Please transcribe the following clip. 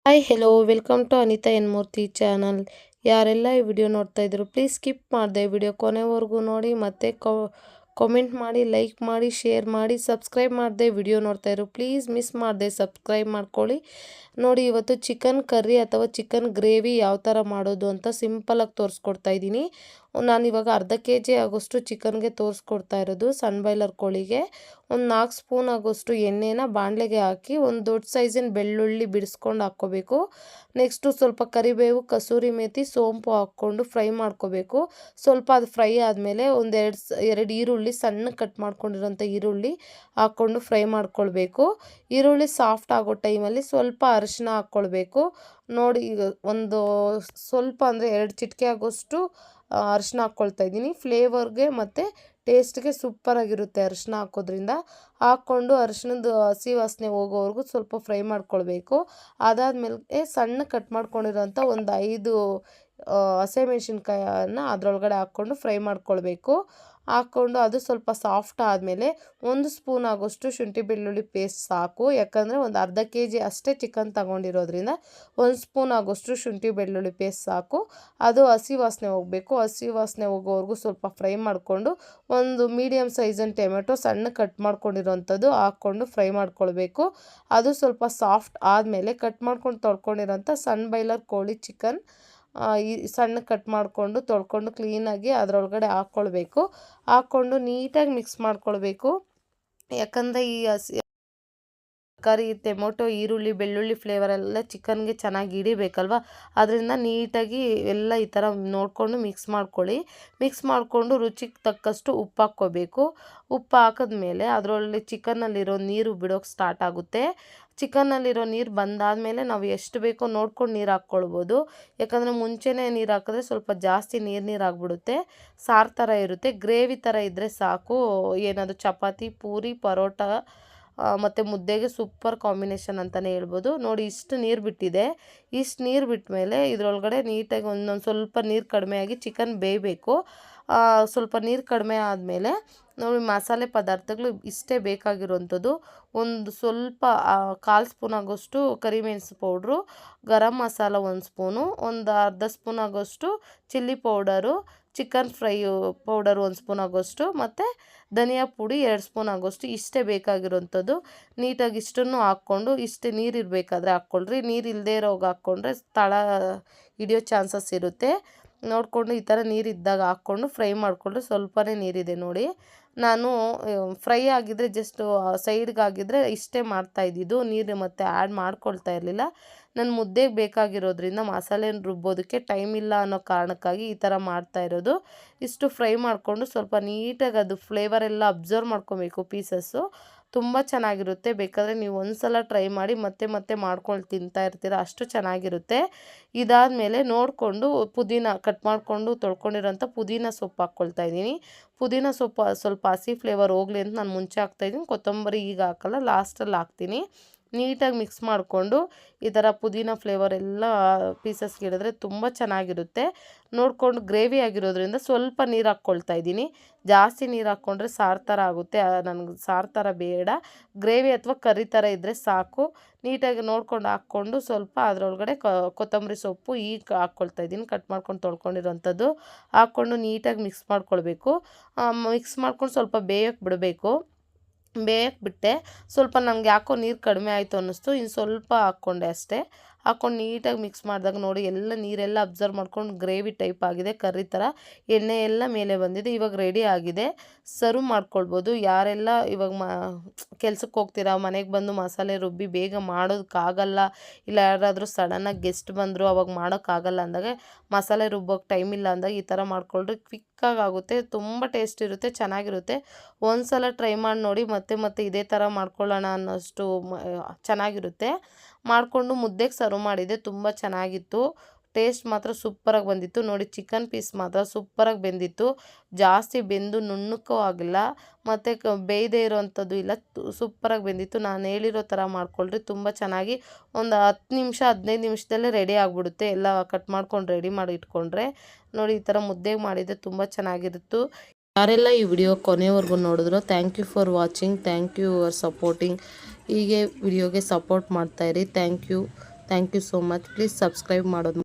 Hi hello welcome to Anita N Murthy channel. ಯಾರೆಲ್ಲ ಈ video ನೋಡ್ತಾ ಇದ್ರು ಪ್ಲೀಸ್ ಸ್ಕಿಪ್ ಮಾಡಿದೆ ವಿಡಿಯೋ ಕೊನೆವರೆಗೂ ನೋಡಿ, ಮತ್ತೆ ಕಾಮೆಂಟ್ ಮಾಡಿ, ಲೈಕ್ ಮಾಡಿ, ಶೇರ್ ಮಾಡಿ. ಸಬ್ಸ್ಕ್ರೈಬ್ ಮಾಡಿದೆ ವಿಡಿಯೋ ನೋಡ್ತಾ ಇದ್ರು ಪ್ಲೀಸ್ ಮಿಸ್ ಮಾಡಿದೆ ಸಬ್ಸ್ಕ್ರೈಬ್ ಮಾಡ್ಕೊಳ್ಳಿ. ನೋಡಿ, ಇವತ್ತು ಚಿಕನ್ ಕರ್ರಿ ಅಥವಾ ಚಿಕನ್ ಗ್ರೇವಿ ಯಾವ ಥರ ಮಾಡೋದು ಅಂತ ಸಿಂಪಲಾಗಿ ತೋರಿಸ್ಕೊಡ್ತಾ ಇದ್ದೀನಿ. ನಾನಿವಾಗ ಅರ್ಧ ಕೆ.ಜಿ ಆಗೋಷ್ಟು ಚಿಕನ್ಗೆ ತೋರಿಸ್ಕೊಡ್ತಾ ಇರೋದು. ಸಣ್ಣ ಬಾಯ್ಲರ್ ಕೋಳಿಗೆ ಒಂದು 4 ಸ್ಪೂನ್ ಆಗೋಷ್ಟು ಎಣ್ಣೆನ ಬಾಣಲೆಗೆ ಹಾಕಿ ಒಂದು ದೊಡ್ಡ ಸೈಜಿನ ಬೆಳ್ಳುಳ್ಳಿ ಬಿಡಿಸ್ಕೊಂಡು ಹಾಕ್ಕೋಬೇಕು. ನೆಕ್ಸ್ಟು ಸ್ವಲ್ಪ ಕರಿಬೇವು, ಕಸೂರಿ ಮೇಥಿ, ಸೋಂಪು ಹಾಕ್ಕೊಂಡು ಫ್ರೈ ಮಾಡ್ಕೋಬೇಕು. ಸ್ವಲ್ಪ ಅದು ಫ್ರೈ ಆದಮೇಲೆ ಎರಡು ಈರುಳ್ಳಿ ಸಣ್ಣ ಕಟ್ ಮಾಡ್ಕೊಂಡಿರೋಂಥ ಈರುಳ್ಳಿ ಹಾಕ್ಕೊಂಡು ಫ್ರೈ ಮಾಡ್ಕೊಳ್ಬೇಕು. ಈರುಳ್ಳಿ ಸಾಫ್ಟ್ ಆಗೋ ಟೈಮಲ್ಲಿ ಸ್ವಲ್ಪ ಅರಿಶಿನ ಹಾಕ್ಕೊಳ್ಬೇಕು. ನೋಡಿ, ಈಗ ಒಂದು ಸ್ವಲ್ಪ ಅಂದರೆ 2 ಚಿಟಿಕೆ ಆಗೋಷ್ಟು ಅರಿಶಿನ ಹಾಕ್ಕೊಳ್ತಾ ಇದ್ದೀನಿ. ಫ್ಲೇವರ್ಗೆ ಮತ್ತು ಟೇಸ್ಟ್ಗೆ ಸೂಪರಾಗಿರುತ್ತೆ ಅರಿಶಿನ ಹಾಕೋದ್ರಿಂದ. ಹಾಕ್ಕೊಂಡು ಅರಿಶಿನದ ಹಸಿ ವಾಸನೆ ಹೋಗೋವರೆಗೂ ಸ್ವಲ್ಪ ಫ್ರೈ ಮಾಡ್ಕೊಳ್ಬೇಕು. ಅದಾದಮೇಲೆ ಸಣ್ಣ ಕಟ್ ಮಾಡ್ಕೊಂಡಿರೋಂಥ ಒಂದು 5 ಹಸಿಮೆಣ್ಸಿನ್ಕಾಯನ್ನು ಅದರೊಳಗಡೆ ಹಾಕ್ಕೊಂಡು ಫ್ರೈ ಮಾಡ್ಕೊಳ್ಬೇಕು. ಹಾಕ್ಕೊಂಡು ಅದು ಸ್ವಲ್ಪ ಸಾಫ್ಟ್ ಆದಮೇಲೆ 1 ಸ್ಪೂನ್ ಆಗೋಷ್ಟು ಶುಂಠಿ ಬೆಳ್ಳುಳ್ಳಿ ಪೇಸ್ಟ್ ಸಾಕು. ಯಾಕಂದರೆ ಒಂದು ಅರ್ಧ ಕೆ.ಜಿ ಅಷ್ಟೇ ಚಿಕನ್ ತಗೊಂಡಿರೋದ್ರಿಂದ 1 ಸ್ಪೂನ್ ಆಗೋಷ್ಟು ಶುಂಠಿ ಬೆಳ್ಳುಳ್ಳಿ ಪೇಸ್ಟ್ ಸಾಕು. ಅದು ಹಸಿ ವಾಸನೆ ಹೋಗಬೇಕು. ಹಸಿ ವಾಸನೆ ಹೋಗೋವರೆಗೂ ಸ್ವಲ್ಪ ಫ್ರೈ ಮಾಡಿಕೊಂಡು ಒಂದು ಮೀಡಿಯಮ್ ಸೈಜಿನ ಟೊಮೆಟೊ ಸಣ್ಣ ಕಟ್ ಮಾಡ್ಕೊಂಡಿರೋಂಥದ್ದು ಹಾಕ್ಕೊಂಡು ಫ್ರೈ ಮಾಡ್ಕೊಳ್ಬೇಕು. ಅದು ಸ್ವಲ್ಪ ಸಾಫ್ಟ್ ಆದಮೇಲೆ ಕಟ್ ಮಾಡ್ಕೊಂಡು ತೊಳ್ಕೊಂಡಿರೋಂಥ ಸಣ್ಣ ಬಾಯ್ಲರ್ ಕೋಳಿ ಚಿಕನ್ ಈ ಸಣ್ಣ ಕಟ್ ಮಾಡಿಕೊಂಡು ತೊಳ್ಕೊಂಡು ಕ್ಲೀನಾಗಿ ಅದರೊಳಗಡೆ ಹಾಕ್ಕೊಳ್ಬೇಕು. ಹಾಕ್ಕೊಂಡು ನೀಟಾಗಿ ಮಿಕ್ಸ್ ಮಾಡ್ಕೊಳ್ಬೇಕು. ಯಾಕಂದರೆ ಈ ತರಕಾರಿ, ಟೊಮೊಟೊ, ಈರುಳ್ಳಿ, ಬೆಳ್ಳುಳ್ಳಿ ಫ್ಲೇವರ್ ಎಲ್ಲ ಚಿಕನ್ಗೆ ಚೆನ್ನಾಗಿ ಹಿಡಿಬೇಕಲ್ವ. ಅದರಿಂದ ನೀಟಾಗಿ ಎಲ್ಲ ಈ ಥರ ನೋಡಿಕೊಂಡು ಮಿಕ್ಸ್ ಮಾಡ್ಕೊಳ್ಳಿ. ಮಿಕ್ಸ್ ಮಾಡಿಕೊಂಡು ರುಚಿಗೆ ತಕ್ಕಷ್ಟು ಉಪ್ಪು ಹಾಕ್ಕೋಬೇಕು. ಉಪ್ಪು ಹಾಕಿದ್ಮೇಲೆ ಅದರೊಳಗೆ ಚಿಕನ್ನಲ್ಲಿರೋ ನೀರು ಬಿಡೋಕ್ಕೆ ಸ್ಟಾರ್ಟ್ ಆಗುತ್ತೆ. ಚಿಕನ್ನಲ್ಲಿರೋ ನೀರು ಬಂದಾದಮೇಲೆ ನಾವು ಎಷ್ಟು ಬೇಕೋ ನೋಡ್ಕೊಂಡು ನೀರು ಹಾಕ್ಕೊಳ್ಬೋದು. ಯಾಕಂದರೆ ಮುಂಚೆನೇ ನೀರು ಹಾಕಿದ್ರೆ ಸ್ವಲ್ಪ ಜಾಸ್ತಿ ನೀರು ಆಗಿಬಿಡುತ್ತೆ. ಸಾರು ಥರ ಇರುತ್ತೆ. ಗ್ರೇವಿ ಥರ ಇದ್ದರೆ ಸಾಕು. ಏನಾದರೂ ಚಪಾತಿ, ಪೂರಿ, ಪರೋಟ ಮತ್ತು ಮುದ್ದೆಗೆ ಸೂಪರ್ ಕಾಂಬಿನೇಷನ್ ಅಂತಲೇ ಹೇಳ್ಬೋದು. ನೋಡಿ, ಇಷ್ಟು ನೀರು ಬಿಟ್ಟಿದೆ. ಇಷ್ಟು ನೀರು ಬಿಟ್ಟ ಮೇಲೆ ಇದರೊಳಗಡೆ ನೀಟಾಗಿ ಒಂದೊಂದು ಸ್ವಲ್ಪ ನೀರು ಕಡಿಮೆ ಆಗಿ ಚಿಕನ್ ಬೇಯಬೇಕು. ಸ್ವಲ್ಪ ನೀರು ಕಡಿಮೆ ಆದಮೇಲೆ ನೋಡಿ, ಮಸಾಲೆ ಪದಾರ್ಥಗಳು ಇಷ್ಟೇ ಬೇಕಾಗಿರೋವಂಥದ್ದು. ಒಂದು ಸ್ವಲ್ಪ 1/4 ಸ್ಪೂನ್ ಆಗೋಷ್ಟು ಕರಿಮೆಣಸು ಪೌಡ್ರು, ಗರಂ ಮಸಾಲ 1 ಸ್ಪೂನು, ಒಂದು ಅರ್ಧ ಸ್ಪೂನ್ ಆಗೋಷ್ಟು chilli powder, chicken fry powder 1 spoon ಆಗೋಷ್ಟು, ಮತ್ತು ಧನಿಯಾ ಪುಡಿ 2 ಸ್ಪೂನ್ ಆಗೋಷ್ಟು. ಇಷ್ಟೇ ಬೇಕಾಗಿರೋವಂಥದ್ದು. ನೀಟಾಗಿ ಇಷ್ಟನ್ನು ಹಾಕ್ಕೊಂಡು ಇಷ್ಟೇ ನೀರು ಇರಬೇಕಾದ್ರೆ ಹಾಕ್ಕೊಳ್ರಿ. ನೀರು ಇಲ್ಲದೇ ಇರೋವಾಗ ಹಾಕ್ಕೊಂಡ್ರೆ ತಳ ಹಿಡಿಯೋ ಚಾನ್ಸಸ್ ಇರುತ್ತೆ. ನೋಡಿಕೊಂಡು ಈ ಥರ ನೀರಿದ್ದಾಗ ಹಾಕ್ಕೊಂಡು ಫ್ರೈ ಮಾಡಿಕೊಂಡ್ರೆ ಸ್ವಲ್ಪನೇ ನೀರಿದೆ ನೋಡಿ. ನಾನು ಫ್ರೈ ಆಗಿದ್ದರೆ ಜಸ್ಟ್ ಸೈಡ್ಗಾಗಿದ್ದರೆ ಇಷ್ಟೇ ಮಾಡ್ತಾಯಿದ್ದಿದ್ದು, ನೀರು ಮತ್ತೆ ಆ್ಯಡ್ ಮಾಡ್ಕೊಳ್ತಾ ಇರಲಿಲ್ಲ. ನಾನು ಮುದ್ದೆಗೆ ಬೇಕಾಗಿರೋದ್ರಿಂದ ಮಸಾಲೆನ ರುಬ್ಬೋದಕ್ಕೆ ಟೈಮ್ ಇಲ್ಲ ಅನ್ನೋ ಕಾರಣಕ್ಕಾಗಿ ಈ ಥರ ಮಾಡ್ತಾ ಇರೋದು. ಇಷ್ಟು ಫ್ರೈ ಮಾಡಿಕೊಂಡು ಸ್ವಲ್ಪ ನೀಟಾಗಿ ಅದು ಫ್ಲೇವರ್ ಎಲ್ಲ ಅಬ್ಸರ್ವ್ ಮಾಡ್ಕೊಬೇಕು ಪೀಸಸ್ಸು. ತುಂಬ ಚೆನ್ನಾಗಿರುತ್ತೆ. ಬೇಕಾದರೆ ನೀವು ಒಂದು ಸಲ ಟ್ರೈ ಮಾಡಿ ಮತ್ತೆ ಮತ್ತೆ ಮಾಡ್ಕೊಂಡು ತಿಂತಾ ಇರ್ತೀರ, ಅಷ್ಟು ಚೆನ್ನಾಗಿರುತ್ತೆ. ಇದಾದಮೇಲೆ ನೋಡಿಕೊಂಡು ಪುದೀನ ಕಟ್ ಮಾಡಿಕೊಂಡು ತೊಳ್ಕೊಂಡಿರೋಂಥ ಪುದೀನ ಸೊಪ್ಪು ಹಾಕ್ಕೊಳ್ತಾ ಇದ್ದೀನಿ. ಪುದೀನ ಸೊಪ್ಪು ಸ್ವಲ್ಪ ಹಸಿ ಫ್ಲೇವರ್ ಹೋಗಲಿ ಅಂತ ನಾನು ಮುಂಚೆ ಹಾಕ್ತಾಯಿದ್ದೀನಿ. ಕೊತ್ತಂಬರಿ ಈಗ ಹಾಕಲ್ಲ, ಲಾಸ್ಟಲ್ಲಿ ಹಾಕ್ತೀನಿ. ನೀಟಾಗಿ ಮಿಕ್ಸ್ ಮಾಡಿಕೊಂಡು ಈ ಥರ ಪುದೀನ ಫ್ಲೇವರ್ ಎಲ್ಲ ಪೀಸಸ್ಗೆ ಹಿಡಿದ್ರೆ ತುಂಬ ಚೆನ್ನಾಗಿರುತ್ತೆ. ನೋಡಿಕೊಂಡು ಗ್ರೇವಿ ಆಗಿರೋದ್ರಿಂದ ಸ್ವಲ್ಪ ನೀರು ಹಾಕ್ಕೊಳ್ತಾ ಇದ್ದೀನಿ. ಜಾಸ್ತಿ ನೀರು ಹಾಕ್ಕೊಂಡ್ರೆ ಸಾರು ಥರ ಆಗುತ್ತೆ. ನನಗೆ ಸಾರು ಥರ ಬೇಡ, ಗ್ರೇವಿ ಅಥವಾ ಕರ್ರಿ ಥರ ಇದ್ದರೆ ಸಾಕು. ನೀಟಾಗಿ ನೋಡ್ಕೊಂಡು ಹಾಕ್ಕೊಂಡು ಸ್ವಲ್ಪ ಅದರೊಳಗಡೆ ಕೊತ್ತಂಬರಿ ಸೊಪ್ಪು ಈಗ ಹಾಕ್ಕೊಳ್ತಾ ಇದ್ದೀನಿ, ಕಟ್ ಮಾಡ್ಕೊಂಡು ತೊಳ್ಕೊಂಡಿರೋಂಥದ್ದು ಹಾಕ್ಕೊಂಡು ನೀಟಾಗಿ ಮಿಕ್ಸ್ ಮಾಡ್ಕೊಳ್ಬೇಕು. ಮಿಕ್ಸ್ ಮಾಡ್ಕೊಂಡು ಸ್ವಲ್ಪ ಬೇಯೋಕ್ಕೆ ಬಿಡಬೇಕು. ಬೇಯಕ್ಕೆ ಬಿಟ್ಟೆ. ಸ್ವಲ್ಪ ನನಗೆ ಯಾಕೋ ನೀರು ಕಡಿಮೆ ಆಯಿತು ಅನ್ನಿಸ್ತು. ಇನ್ನು ಸ್ವಲ್ಪ ಹಾಕ್ಕೊಂಡೆ ಅಷ್ಟೇ. ಹಾಕ್ಕೊಂಡು ನೀಟಾಗಿ ಮಿಕ್ಸ್ ಮಾಡಿದಾಗ ನೋಡಿ, ಎಲ್ಲ ನೀರೆಲ್ಲ ಅಬ್ಸರ್ವ್ ಮಾಡ್ಕೊಂಡು ಗ್ರೇವಿ ಟೈಪ್ ಆಗಿದೆ, ಕರ್ರಿ ಥರ ಎಣ್ಣೆ ಎಲ್ಲ ಮೇಲೆ ಬಂದಿದೆ. ಇವಾಗ ರೆಡಿ ಆಗಿದೆ, ಸರ್ವ್ ಮಾಡ್ಕೊಳ್ಬೋದು. ಯಾರೆಲ್ಲ ಇವಾಗ ಕೆಲ್ಸಕ್ಕೆ ಹೋಗ್ತೀರಾ, ಮನೆಗೆ ಬಂದು ಮಸಾಲೆ ರುಬ್ಬಿ ಬೇಗ ಮಾಡೋದಕ್ಕಾಗಲ್ಲ, ಇಲ್ಲ ಯಾರಾದರೂ ಸಡನ್ನಾಗಿ ಗೆಸ್ಟ್ ಬಂದರು ಅವಾಗ ಮಾಡೋಕ್ಕಾಗಲ್ಲ ಅಂದಾಗ, ಮಸಾಲೆ ರುಬ್ಬೋಕ್ಕೆ ಟೈಮ್ ಇಲ್ಲ ಅಂದಾಗ ಈ ಥರ ಮಾಡ್ಕೊಳ್ರಿ. ಕ್ವಿಕ್ಕಾಗಿ ಆಗುತ್ತೆ, ತುಂಬ ಟೇಸ್ಟ್ ಇರುತ್ತೆ, ಚೆನ್ನಾಗಿರುತ್ತೆ. ಒಂದು ಸಲ ಟ್ರೈ ಮಾಡಿ ನೋಡಿ, ಮತ್ತೆ ಮತ್ತೆ ಇದೇ ಥರ ಮಾಡ್ಕೊಳ್ಳೋಣ ಅನ್ನೋಷ್ಟು ಚೆನ್ನಾಗಿರುತ್ತೆ. ಮಾಡಿಕೊಂಡು ಮುದ್ದೆಗೆ ಸರ್ವ್ ಮಾಡಿದ್ದೆ, ತುಂಬ ಚೆನ್ನಾಗಿತ್ತು. ಟೇಸ್ಟ್ ಮಾತ್ರ ಸೂಪರಾಗಿ ಬಂದಿತ್ತು. ನೋಡಿ, ಚಿಕನ್ ಪೀಸ್ ಮಾತ್ರ ಸೂಪರಾಗಿ ಬೆಂದಿತ್ತು. ಜಾಸ್ತಿ ಬೆಂದು ನುಣ್ಣಕ್ಕೂ ಆಗಿಲ್ಲ, ಮತ್ತು ಬೇಯದೇ ಇರೋವಂಥದ್ದು ಇಲ್ಲ. ಸೂಪರಾಗಿ ಬೆಂದಿತ್ತು. ನಾನು ಹೇಳಿರೋ ಥರ ಮಾಡ್ಕೊಳ್ರಿ, ತುಂಬ ಚೆನ್ನಾಗಿ ಒಂದು 10 ನಿಮಿಷ 15 ನಿಮಿಷದಲ್ಲೇ ರೆಡಿ ಆಗಿಬಿಡುತ್ತೆ. ಎಲ್ಲ ಕಟ್ ಮಾಡ್ಕೊಂಡು ರೆಡಿ ಮಾಡಿ ಇಟ್ಕೊಂಡ್ರೆ. ನೋಡಿ, ಈ ಥರ ಮುದ್ದೆಗೆ ಮಾಡಿದ್ದೆ, ತುಂಬ ಚೆನ್ನಾಗಿತ್ತು. ಯಾರೆಲ್ಲ ಈ ವಿಡಿಯೋ ಕೊನೆವರೆಗೂ ನೋಡಿದ್ರು thank you for watching. Thank you for supporting. ಹೀಗೆ ವಿಡಿಯೋಗೆ ಸಪೋರ್ಟ್ ಮಾಡ್ತಾಯಿರಿ. Thank you. Thank you so much. Please subscribe ಮಾಡೋದು